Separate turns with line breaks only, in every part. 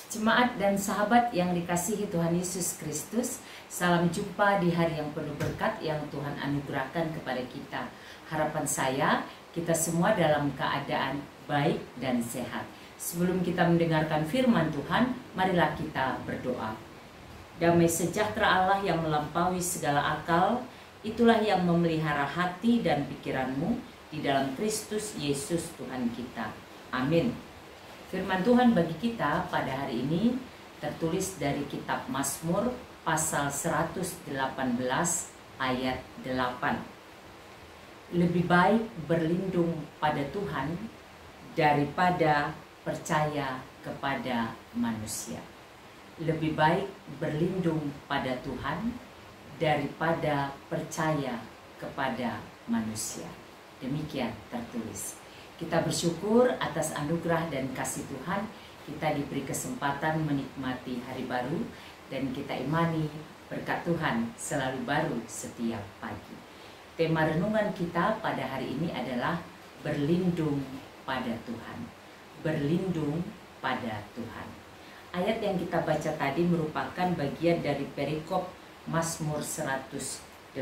Jemaat dan sahabat yang dikasihi Tuhan Yesus Kristus, salam jumpa di hari yang penuh berkat yang Tuhan anugerahkan kepada kita. Harapan saya, kita semua dalam keadaan baik dan sehat. Sebelum kita mendengarkan firman Tuhan, marilah kita berdoa. Damai sejahtera Allah yang melampaui segala akal, itulah yang memelihara hati dan pikiranmu di dalam Kristus Yesus Tuhan kita. Amin. Firman Tuhan bagi kita pada hari ini tertulis dari kitab Mazmur pasal 118 ayat 8. Lebih baik berlindung pada Tuhan daripada percaya kepada manusia. Lebih baik berlindung pada Tuhan daripada percaya kepada manusia. Demikian tertulis. Kita bersyukur atas anugerah dan kasih Tuhan, kita diberi kesempatan menikmati hari baru dan kita imani berkat Tuhan selalu baru setiap pagi. Tema renungan kita pada hari ini adalah berlindung pada Tuhan. Berlindung pada Tuhan. Ayat yang kita baca tadi merupakan bagian dari perikop Mazmur 118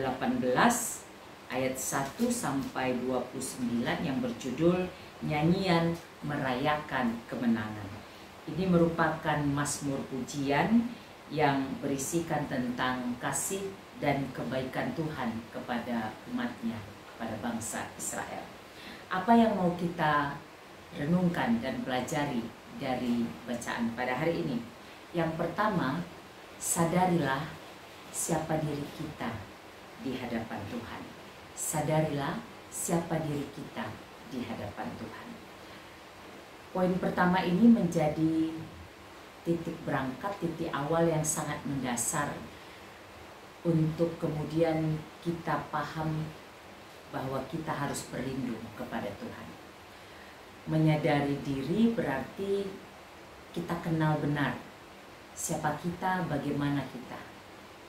ayat 1 sampai 29 yang berjudul Nyanyian Merayakan Kemenangan. Ini merupakan mazmur pujian yang berisikan tentang kasih dan kebaikan Tuhan kepada umatnya, kepada bangsa Israel. Apa yang mau kita renungkan dan pelajari dari bacaan pada hari ini? Yang pertama, sadarilah siapa diri kita di hadapan Tuhan. Sadarilah siapa diri kita di hadapan Tuhan. Poin pertama ini menjadi titik berangkat, titik awal yang sangat mendasar untuk kemudian kita paham bahwa kita harus berlindung kepada Tuhan. Menyadari diri berarti kita kenal benar siapa kita, bagaimana kita.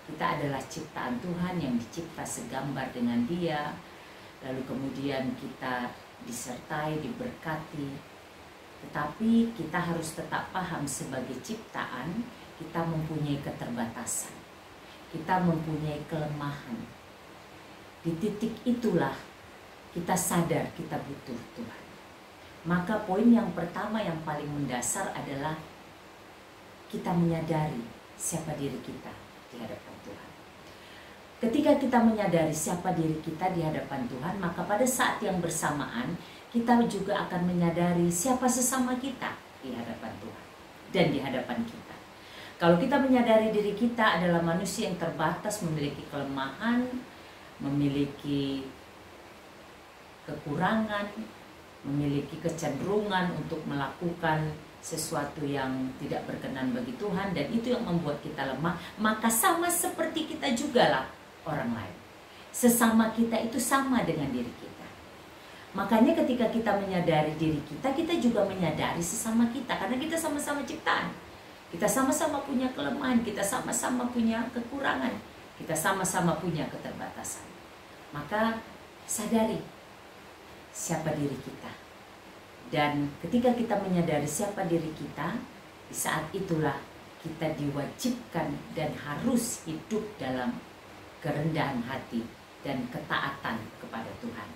Kita adalah ciptaan Tuhan yang dicipta segambar dengan Dia. Lalu kemudian kita disertai, diberkati. Tetapi kita harus tetap paham sebagai ciptaan, kita mempunyai keterbatasan. Kita mempunyai kelemahan. Di titik itulah kita sadar kita butuh Tuhan. Maka poin yang pertama yang paling mendasar adalah kita menyadari siapa diri kita di hadapan Tuhan. Ketika kita menyadari siapa diri kita di hadapan Tuhan, maka pada saat yang bersamaan kita juga akan menyadari siapa sesama kita di hadapan Tuhan dan di hadapan kita. Kalau kita menyadari diri kita adalah manusia yang terbatas, memiliki kelemahan, memiliki kekurangan, memiliki kecenderungan untuk melakukan sesuatu yang tidak berkenan bagi Tuhan, dan itu yang membuat kita lemah, maka sama seperti kita jugalah orang lain. Sesama kita itu sama dengan diri kita. Makanya ketika kita menyadari diri kita, kita juga menyadari sesama kita, karena kita sama-sama ciptaan. Kita sama-sama punya kelemahan, kita sama-sama punya kekurangan, kita sama-sama punya keterbatasan. Maka sadari siapa diri kita. Dan ketika kita menyadari siapa diri kita, di saat itulah kita diwajibkan dan harus hidup dalam kerendahan hati dan ketaatan kepada Tuhan.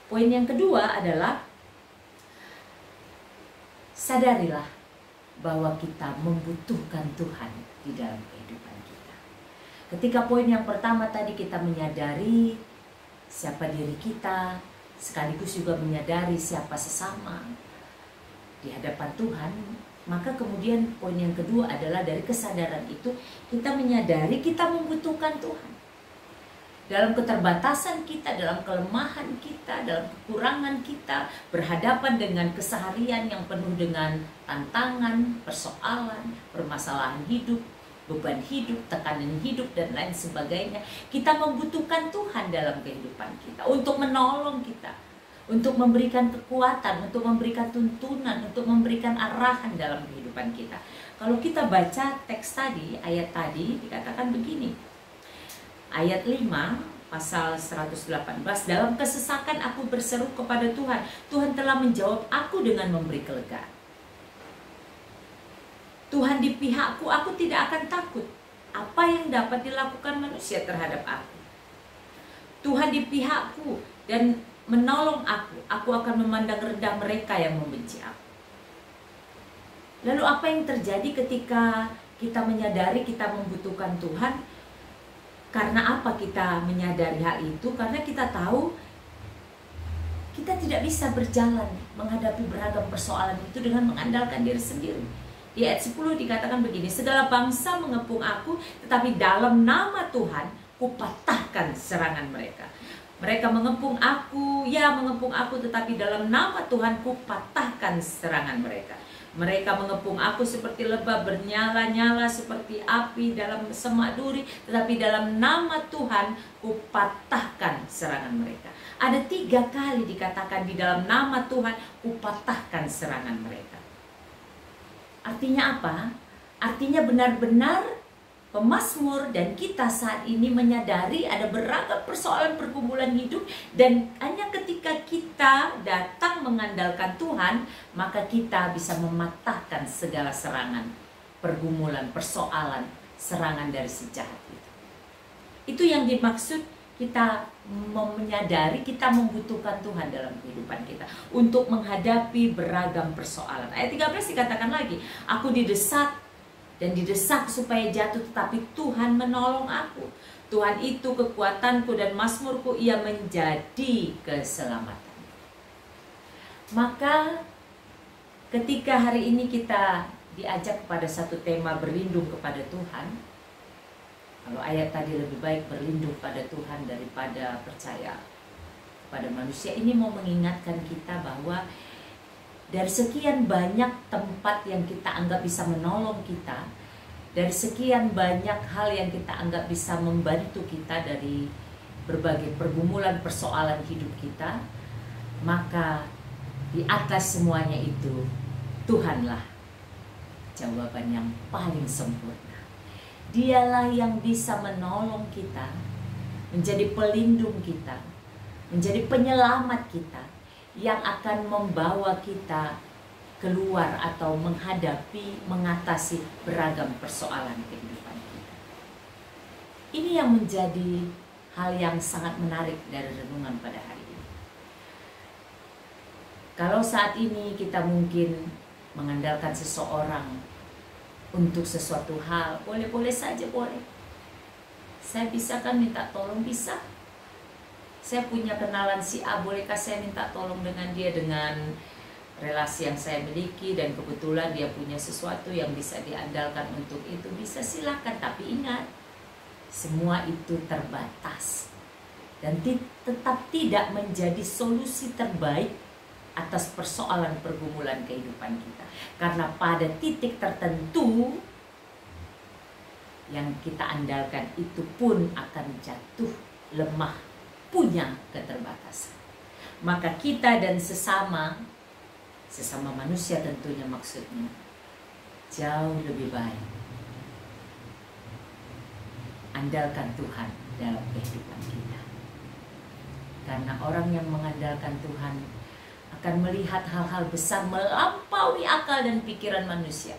Poin yang kedua adalah sadarilah bahwa kita membutuhkan Tuhan di dalam kehidupan kita. Ketika poin yang pertama tadi kita menyadari siapa diri kita, sekaligus juga menyadari siapa sesama di hadapan Tuhan, maka kemudian poin yang kedua adalah dari kesadaran itu kita menyadari kita membutuhkan Tuhan. Dalam keterbatasan kita, dalam kelemahan kita, dalam kekurangan kita, berhadapan dengan keseharian yang penuh dengan tantangan, persoalan, permasalahan hidup, beban hidup, tekanan hidup, dan lain sebagainya. Kita membutuhkan Tuhan dalam kehidupan kita untuk menolong kita, untuk memberikan kekuatan, untuk memberikan tuntunan, untuk memberikan arahan dalam kehidupan kita. Kalau kita baca teks tadi, ayat tadi dikatakan begini. Ayat 5 pasal 118, dalam kesesakan aku berseru kepada Tuhan. Tuhan telah menjawab aku dengan memberi kelegaan. Tuhan di pihakku, aku tidak akan takut. Apa yang dapat dilakukan manusia terhadap aku? Tuhan di pihakku dan menolong aku akan memandang rendah mereka yang membenci aku. Lalu apa yang terjadi ketika kita menyadari kita membutuhkan Tuhan? Karena apa kita menyadari hal itu? Karena kita tahu kita tidak bisa berjalan menghadapi beragam persoalan itu dengan mengandalkan diri sendiri. Di ayat 10 dikatakan begini, segala bangsa mengepung aku, tetapi dalam nama Tuhan kupatahkan serangan mereka. Mereka mengepung aku, tetapi dalam nama Tuhan kupatahkan serangan mereka. Mereka mengepung aku seperti lebah, bernyala-nyala seperti api dalam semak duri, tetapi dalam nama Tuhan kupatahkan serangan mereka. Ada 3 kali dikatakan di dalam nama Tuhan kupatahkan serangan mereka. Artinya apa? Artinya benar-benar pemazmur dan kita saat ini menyadari ada beragam persoalan pergumulan hidup, dan hanya ketika kita datang mengandalkan Tuhan, maka kita bisa mematahkan segala serangan, pergumulan, persoalan, serangan dari si jahat itu. Itu yang dimaksud kita menyadari kita membutuhkan Tuhan dalam kehidupan kita untuk menghadapi beragam persoalan. Ayat 13 dikatakan lagi, aku didesak dan didesak supaya jatuh, tetapi Tuhan menolong aku. Tuhan itu kekuatanku dan mazmurku, ia menjadi keselamatan. Maka ketika hari ini kita diajak pada satu tema berlindung kepada Tuhan, kalau ayat tadi lebih baik berlindung pada Tuhan daripada percaya pada manusia, ini mau mengingatkan kita bahwa dari sekian banyak tempat yang kita anggap bisa menolong kita, dari sekian banyak hal yang kita anggap bisa membantu kita dari berbagai pergumulan persoalan hidup kita, maka di atas semuanya itu Tuhanlah jawaban yang paling sempurna. Dialah yang bisa menolong kita, menjadi pelindung kita, menjadi penyelamat kita, yang akan membawa kita keluar atau menghadapi, mengatasi beragam persoalan kehidupan kita. Ini yang menjadi hal yang sangat menarik dari renungan pada hari ini. Kalau saat ini kita mungkin mengandalkan seseorang untuk sesuatu hal, boleh-boleh saja, boleh. Saya bisa kan minta tolong, bisa. Saya punya kenalan si A, bolehkah saya minta tolong dengan dia, dengan relasi yang saya miliki, dan kebetulan dia punya sesuatu yang bisa diandalkan untuk itu, bisa, silakan. Tapi ingat, semua itu terbatas dan tetap tidak menjadi solusi terbaik atas persoalan pergumulan kehidupan kita. Karena pada titik tertentu yang kita andalkan itu pun akan jatuh, lemah, punya keterbatasan. Maka kita dan sesama manusia tentunya maksudnya, jauh lebih baik andalkan Tuhan dalam kehidupan kita. Karena orang yang mengandalkan Tuhan akan melihat hal-hal besar melampaui akal dan pikiran manusia,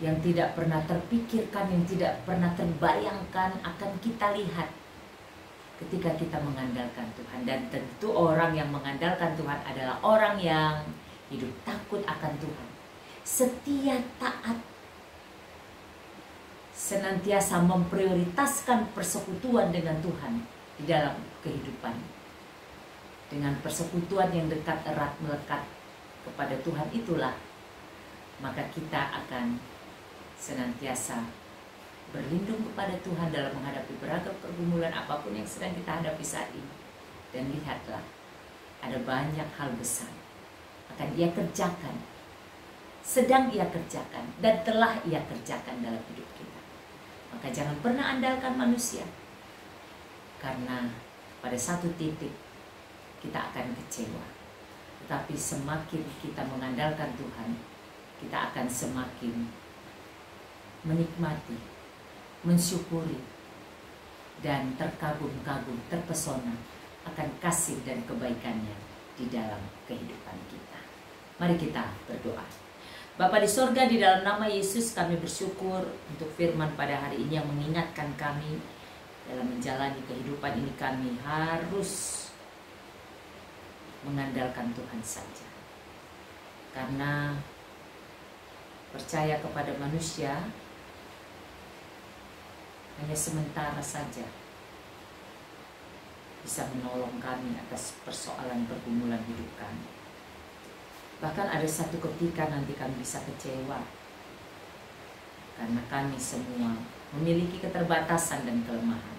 yang tidak pernah terpikirkan, yang tidak pernah terbayangkan akan kita lihat ketika kita mengandalkan Tuhan. Dan tentu orang yang mengandalkan Tuhan adalah orang yang hidup takut akan Tuhan, setia taat, senantiasa memprioritaskan persekutuan dengan Tuhan di dalam kehidupan. Dengan persekutuan yang dekat, erat, melekat kepada Tuhan itulah, maka kita akan senantiasa berlindung kepada Tuhan dalam menghadapi beragam pergumulan apapun yang sedang kita hadapi saat ini. Dan lihatlah, ada banyak hal besar akan Ia kerjakan, sedang Ia kerjakan, dan telah Ia kerjakan dalam hidup kita. Maka jangan pernah andalkan manusia, karena pada satu titik kita akan kecewa. Tetapi semakin kita mengandalkan Tuhan, kita akan semakin menikmati, mensyukuri, dan terkagum-kagum, terpesona akan kasih dan kebaikannya di dalam kehidupan kita. Mari kita berdoa. Bapa di sorga, di dalam nama Yesus kami bersyukur untuk firman pada hari ini yang mengingatkan kami dalam menjalani kehidupan ini kami harus mengandalkan Tuhan saja. Karena percaya kepada manusia hanya sementara saja bisa menolong kami atas persoalan pergumulan hidup kami. Bahkan ada satu ketika nanti kami bisa kecewa karena kami semua memiliki keterbatasan dan kelemahan.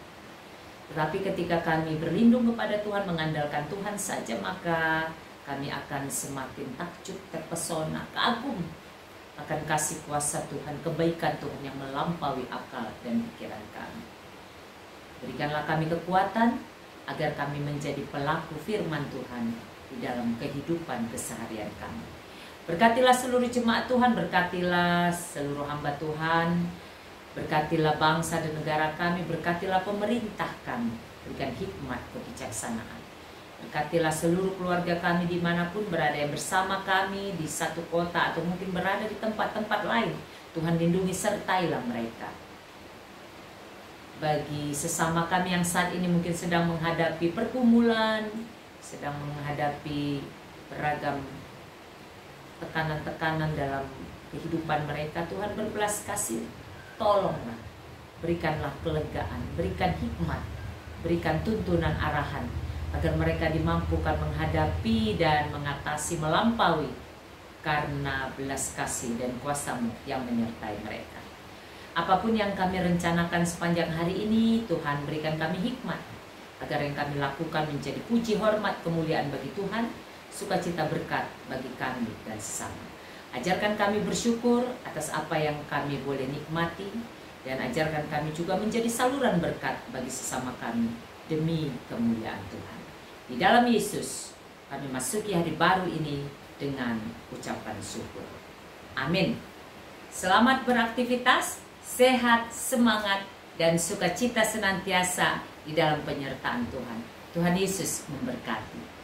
Tetapi ketika kami berlindung kepada Tuhan, mengandalkan Tuhan saja, maka kami akan semakin takjub, terpesona, kagum akan kasih kuasa Tuhan, kebaikan Tuhan yang melampaui akal dan pikiran kami. Berikanlah kami kekuatan agar kami menjadi pelaku firman Tuhan di dalam kehidupan keseharian kami. Berkatilah seluruh jemaat Tuhan, berkatilah seluruh hamba Tuhan, berkatilah bangsa dan negara kami, berkatilah pemerintah kami, berikan hikmat kebijaksanaan. Berkatilah seluruh keluarga kami dimanapun berada, yang bersama kami di satu kota atau mungkin berada di tempat-tempat lain. Tuhan lindungi sertailah mereka. Bagi sesama kami yang saat ini mungkin sedang menghadapi pergumulan, sedang menghadapi beragam tekanan-tekanan dalam kehidupan mereka, Tuhan berbelas kasih, tolonglah, berikanlah kelegaan, berikan hikmat, berikan tuntunan arahan, agar mereka dimampukan menghadapi dan mengatasi, melampaui karena belas kasih dan kuasa-Mu yang menyertai mereka. Apapun yang kami rencanakan sepanjang hari ini, Tuhan berikan kami hikmat, agar yang kami lakukan menjadi puji, hormat, kemuliaan bagi Tuhan, sukacita, berkat bagi kami dan sesama. Ajarkan kami bersyukur atas apa yang kami boleh nikmati, dan ajarkan kami juga menjadi saluran berkat bagi sesama kami demi kemuliaan Tuhan. Di dalam Yesus kami masuki hari baru ini dengan ucapan syukur. Amin. Selamat beraktivitas, sehat, semangat, dan sukacita senantiasa di dalam penyertaan Tuhan. Tuhan Yesus memberkati.